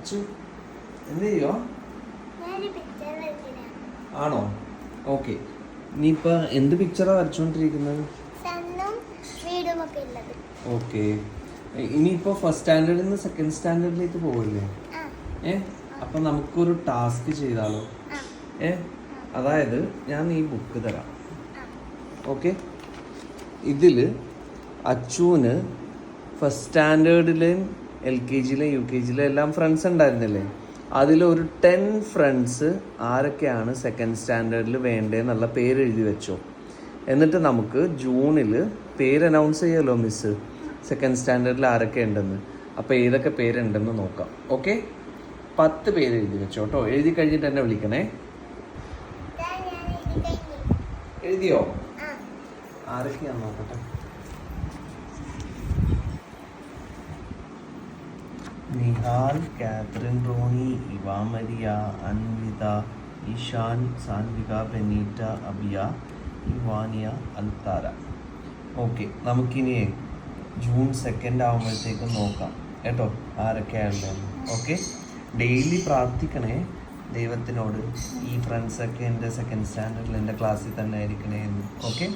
അച്ചു എന്ത് ചെയ്യുക? ആണോ? ഓക്കെ. ഇനിയിപ്പോൾ എന്ത് പിക്ചറാണ് വരച്ചുകൊണ്ടിരിക്കുന്നത്? ഓക്കെ. ഇനിയിപ്പോൾ ഫസ്റ്റ് സ്റ്റാൻഡേർഡിൽ നിന്ന് സെക്കൻഡ് സ്റ്റാൻഡേർഡിലേക്ക് പോവില്ലേ? അപ്പം നമുക്കൊരു ടാസ്ക് ചെയ്താലോ? അതായത് ഞാൻ ഈ ബുക്ക് തരാം. ഓക്കെ. ഇതിൽ അച്ചുവിന് ഫസ്റ്റ് സ്റ്റാൻഡേർഡിലെയും LKG UKG എല്ലാം ഫ്രണ്ട്സ് ഉണ്ടായിരുന്നില്ലേ? അതിലൊരു 10 ഫ്രണ്ട്സ് ആരൊക്കെയാണ് സെക്കൻഡ് സ്റ്റാൻഡേർഡിൽ വേണ്ടതെന്നുള്ള പേര് എഴുതി വെച്ചോ. എന്നിട്ട് നമുക്ക് ജൂണിൽ പേര് അനൗൺസ് ചെയ്യുമല്ലോ മിസ്സ്, സെക്കൻഡ് സ്റ്റാൻഡേർഡിൽ ആരൊക്കെ ഉണ്ടെന്ന്. അപ്പോൾ ഏതൊക്കെ പേരുണ്ടെന്ന് നോക്കാം. ഓക്കെ. 10 പേര് എഴുതി വെച്ചോ കേട്ടോ. എഴുതി കഴിഞ്ഞിട്ട് എന്നെ വിളിക്കണേ. എഴുതിയോ? ആരൊക്കെയാന്ന് നോക്കട്ടെ. നിഹാൽ, കാത്രിൻ, റോണി, ഇവ മരിയ, അൻവിത, ഇഷാൻ, സാൻവിക, ബെനീറ്റ, അബിയ, ഇവാനിയ, അൽത്താര. ഓക്കെ. നമുക്കിനി ജൂൺ 2 ആകുമ്പോഴത്തേക്കും നോക്കാം കേട്ടോ ആരൊക്കെയാണുള്ളതെന്ന്. ഓക്കെ. ഡെയിലി പ്രാർത്ഥിക്കണേ ദൈവത്തിനോട്, ഈ ഫ്രണ്ട്സൊക്കെ എൻ്റെ സെക്കൻഡ് സ്റ്റാൻഡേർഡിൽ എൻ്റെ ക്ലാസ്സിൽ തന്നെ ആയിരിക്കണേ എന്ന്. ഓക്കെ.